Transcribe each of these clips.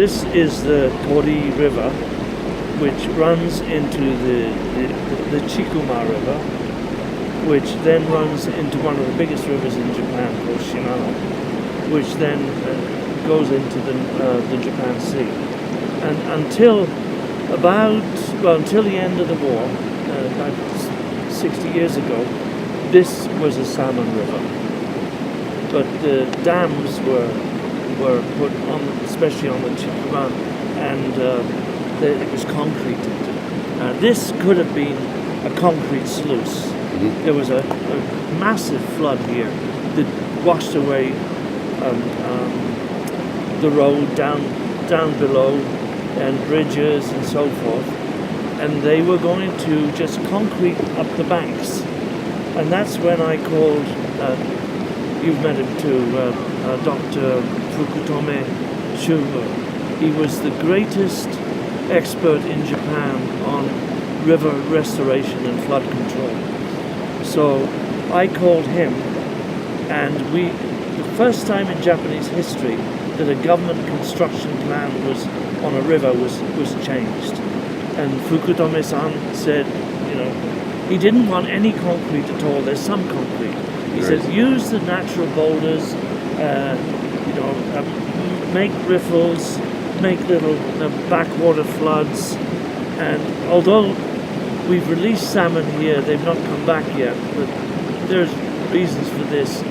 this is the Tori River, which runs into the Chikuma River, which then runs into one of the biggest rivers in Japan called Shinano, which then goes into the Japan Sea. And until the end of the war, about 60 years ago, this was a salmon river. But the dams were put on, especially on the Chikuma, and it was concreted. This could have been a concrete sluice. Mm-hmm. There was a massive flood here that washed away the road down below, and bridges and so forth. And they were going to just concrete up the banks. And that's when I called, you've met him too, Dr. Fukutome Shunbun. He was the greatest expert in Japan on river restoration and flood control. So I called him, and the first time in Japanese history that a government construction plan was on a river was changed. And Fukutome-san said, he didn't want any concrete at all. There's some concrete. He said, use the natural boulders, make riffles, make little backwater floods. And although we've released salmon here, they've not come back yet, but there's reasons for this.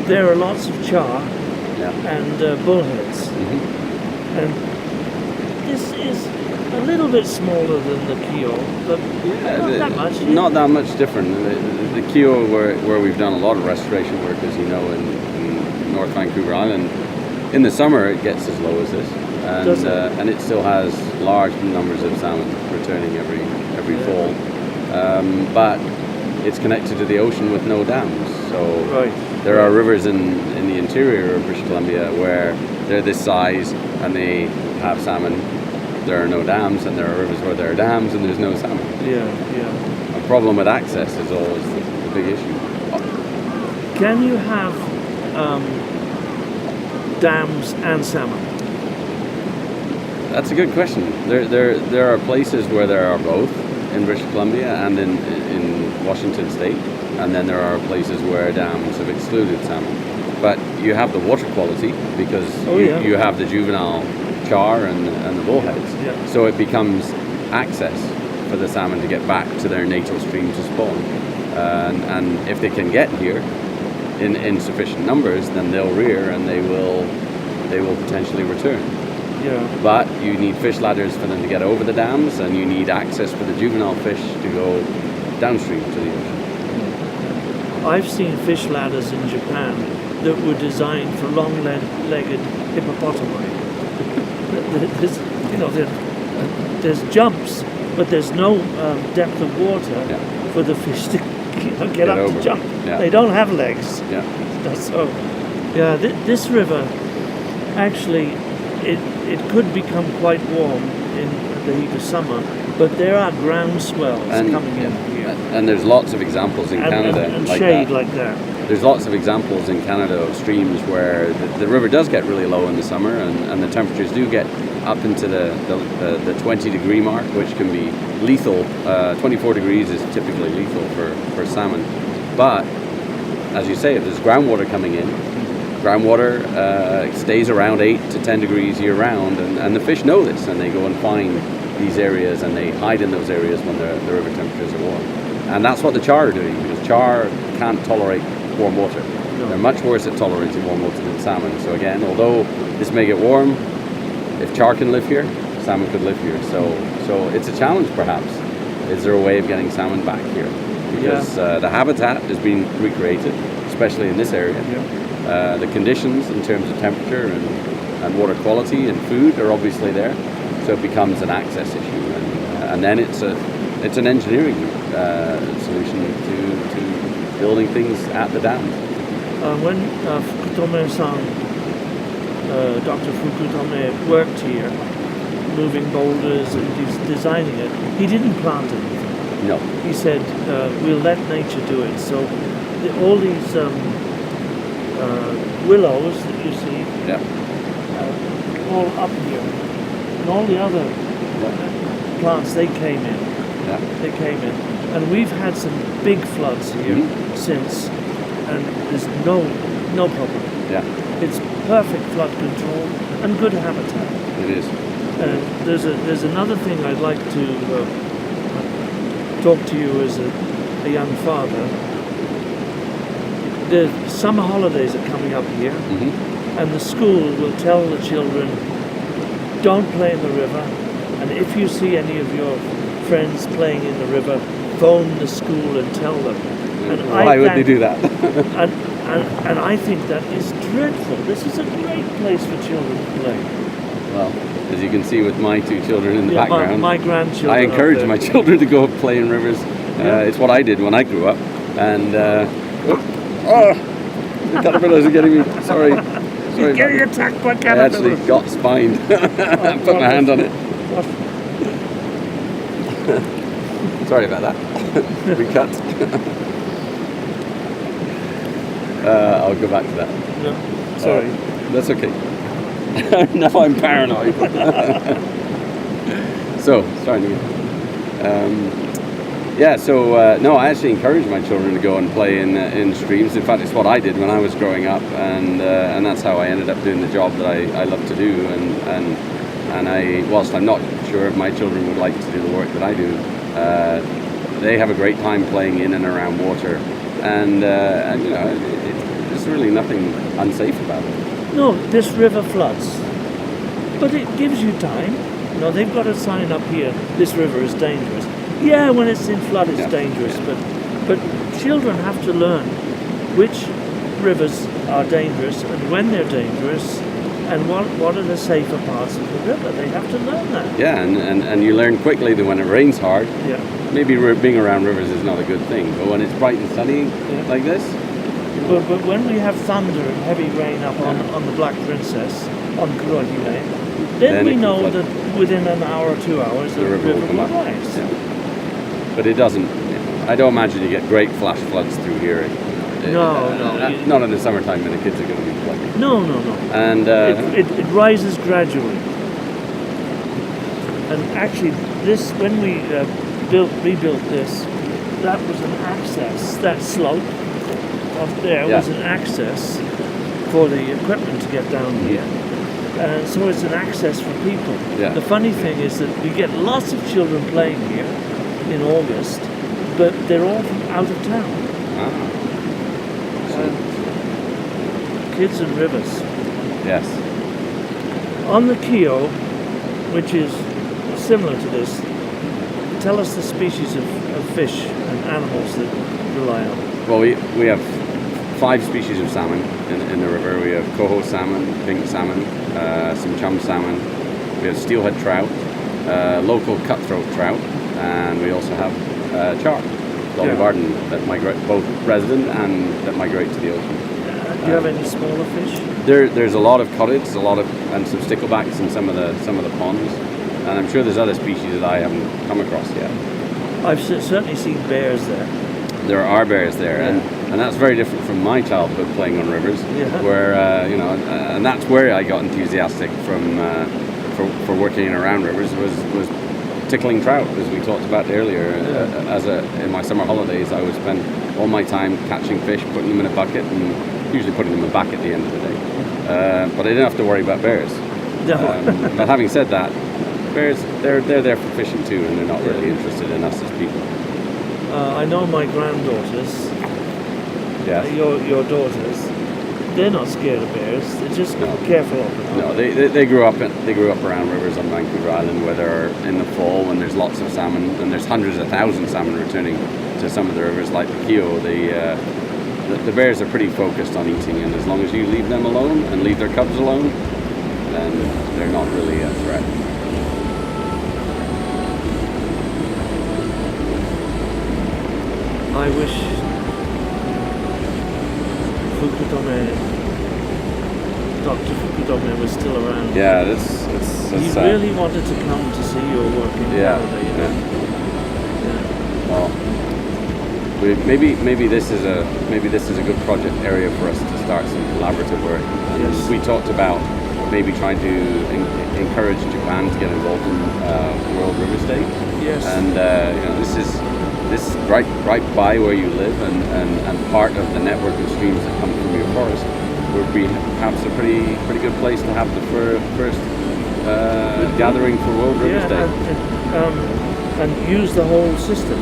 There are lots of char and bullheads. Mm-hmm. And this is a little bit smaller than the Kyo, but not that much. Yeah. Not that much different. The Kyo, where we've done a lot of restoration work, as you know, in North Vancouver Island, in the summer it gets as low as this, and it still has large numbers of salmon returning every fall. But it's connected to the ocean with no dams. So there are rivers in the interior of British Columbia where they're this size and they have salmon. There are no dams, and there are rivers where there are dams and there's no salmon. Yeah. A problem with access is always the big issue. Can you have dams and salmon? That's a good question. There are places where there are both in British Columbia and in Washington State, and then there are places where dams have excluded salmon. But you have the water quality because you have the juvenile char and the bullheads. Yeah. So it becomes access for the salmon to get back to their natal stream to spawn. And if they can get here in sufficient numbers, then they'll rear and they will potentially return. Yeah. But you need fish ladders for them to get over the dams, and you need access for the juvenile fish to go downstream to the ocean. I've seen fish ladders in Japan that were designed for long-legged hippopotami. There's jumps, but there's no depth of water for the fish to get up over. To jump. Yeah. They don't have legs. Yeah. So, this river, actually, it could become quite warm in the heat of summer, but there are ground swells coming in here. And there's lots of examples in Canada and shade like that. There's lots of examples in Canada of streams where the river does get really low in the summer, and the temperatures do get up into the 20-degree mark, which can be lethal. 24 degrees is typically lethal for salmon. But, as you say, if there's groundwater coming in, groundwater stays around 8 to 10 degrees year-round, and the fish know this, and they go and find these areas, and they hide in those areas when the river temperatures are warm. And that's what the char are doing, because char can't tolerate warm water. No. They're much worse at tolerating warm water than salmon. So again, although this may get warm, if char can live here, salmon could live here. So it's a challenge, perhaps. Is there a way of getting salmon back here? Because the habitat is being recreated, especially in this area. Yeah. The conditions in terms of temperature and water quality and food are obviously there. So it becomes an access issue, and then it's an engineering solution to building things at the dam. When Fukutome-san, Dr. Fukutome worked here, moving boulders and designing it, he didn't plant anything. No. He said, we'll let nature do it. So all these willows that you see, all up here. And all the other plants, they came in. Yeah. They came in. And we've had some big floods here since, and there's no problem. Yeah. It's perfect flood control and good habitat. It is. There's another thing I'd like to talk to you as a young father. The summer holidays are coming up here, and the school will tell the children, don't play in the river, and if you see any of your friends playing in the river, phone the school and tell them. And why would they do that? and I think that is dreadful. This is a great place for children to play. Well, as you can see with my two children in the background, my grandchildren. I encourage my children to go play in rivers. It's what I did when I grew up. And the caterpillars are getting me. Sorry. You're getting attacked by I caterpillars. actually got spined. I put my hand on it. Sorry about that. We cut. I'll go back to that. No, sorry. That's okay. Now I'm paranoid. So, starting again. No, I actually encourage my children to go and play in streams. In fact, it's what I did when I was growing up, and that's how I ended up doing the job that I love to do. And whilst I'm not sure if my children would like to do the work that I do, they have a great time playing in and around water, and you know, there's really nothing unsafe about it. No, this river floods, but it gives you time. You know, they've got a sign up here, this river is dangerous. Yeah, when it's in flood it's dangerous, but children have to learn which rivers are dangerous and when they're dangerous and what are the safer parts of the river. They have to learn that. Yeah, and you learn quickly that when it rains hard, maybe being around rivers is not a good thing, but when it's bright and sunny like this, But when we have thunder and heavy rain up on the Black Princess, on Kurohime, then we know that within an hour or 2 hours the river will rise. Yeah. But it doesn't. I don't imagine you get great flash floods through here. No. Not in the summertime when the kids are going to be playing. No. And it rises gradually. And actually, this when we rebuilt this, that was an access. That slope up there was an access for the equipment to get down here. And so it's an access for people. Yeah. The funny thing is that we get lots of children playing here in August, but they're all from out of town. Kids and rivers. Yes. On the Kio, which is similar to this, tell us the species of fish and animals that rely on it. Well, we have 5 species of salmon in the river. We have coho salmon, pink salmon, some chum salmon. We have steelhead trout, local cutthroat trout, and we also have char, Dolly Varden, that migrate, both resident and that migrate to the ocean. Do you have any smaller fish? There's a lot of coddids, and some sticklebacks in some of the ponds, and I'm sure there's other species that I haven't come across yet. I've certainly seen bears there. There are bears there, and that's very different from my childhood playing on rivers, where and that's where I got enthusiastic for working around rivers was tickling trout, as we talked about earlier. In my summer holidays, I would spend all my time catching fish, putting them in a bucket, and usually putting them back at the end of the day. But I didn't have to worry about bears. But having said that, bears they're there for fishing too, and they're not really interested in us as people. I know my granddaughters, your daughters, they're not scared of bears. They're just careful of them. No, they grew up around rivers on Vancouver Island, where they're in the fall when there's lots of salmon, and there's hundreds of thousands of salmon returning to some of the rivers like the Kio. The bears are pretty focused on eating, and as long as you leave them alone and leave their cubs alone, then they're not really a threat. I wish Dr. Fukutome was still around. Yeah, that's he really wanted to come to see your work in Canada. Well, maybe this is a good project area for us to start some collaborative work. And we talked about maybe trying to encourage Japan to get involved in World River State. Yes. And this is right by where you live, and part of the network of streams that come from your forest would be perhaps a pretty good place to have the first gathering for World River State. And use the whole system,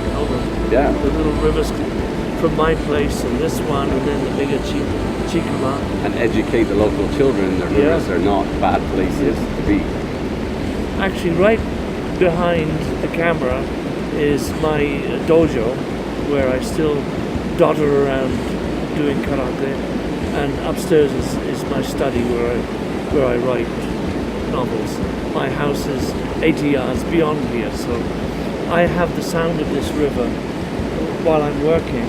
the little rivers from my place and this one, and then the bigger Chikuma. And educate the local children that rivers are not bad places to be. Actually, right behind the camera is my dojo, where I still dodder around doing karate, and upstairs is my study where I write novels. My house is 80 yards beyond here, so I have the sound of this river while I'm working,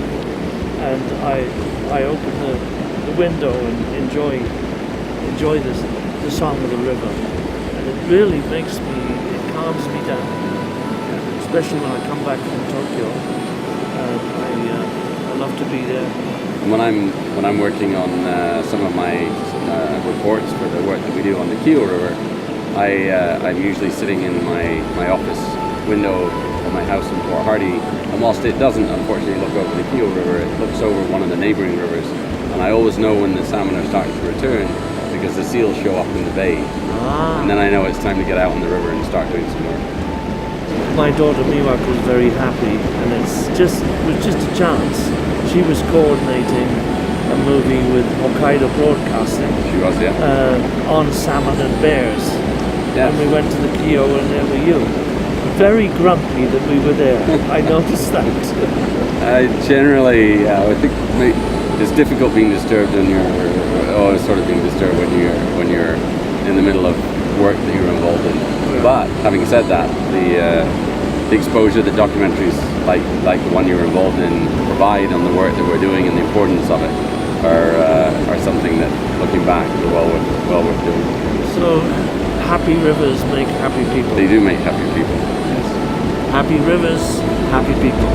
and I open the window and enjoy the song of the river, and it really it calms me down, especially when I come back from Tokyo. I love to be there. When I'm working on some of my reports for the work that we do on the Kyo River, I'm usually sitting in my office window of my house in Port Hardy, and whilst it doesn't unfortunately look over the Kyo River, it looks over one of the neighbouring rivers, and I always know when the salmon are starting to return because the seals show up in the bay, and then I know it's time to get out on the river and start doing some work. My daughter Miwako was very happy, and it was just a chance. She was coordinating a movie with Hokkaido Broadcasting. She was, on salmon and bears. Yeah. And we went to the Kyo, and there were you. Very grumpy that we were there. I noticed that. Generally, I think it's difficult being disturbed when sort of being disturbed when you're in the middle of work that you're involved in. Yeah. But having said that, the exposure that documentaries like the one you're involved in provide on the work that we're doing and the importance of it are something that, looking back, are well worth doing. So, happy rivers make happy people. They do make happy people. Yes. Happy rivers, happy people.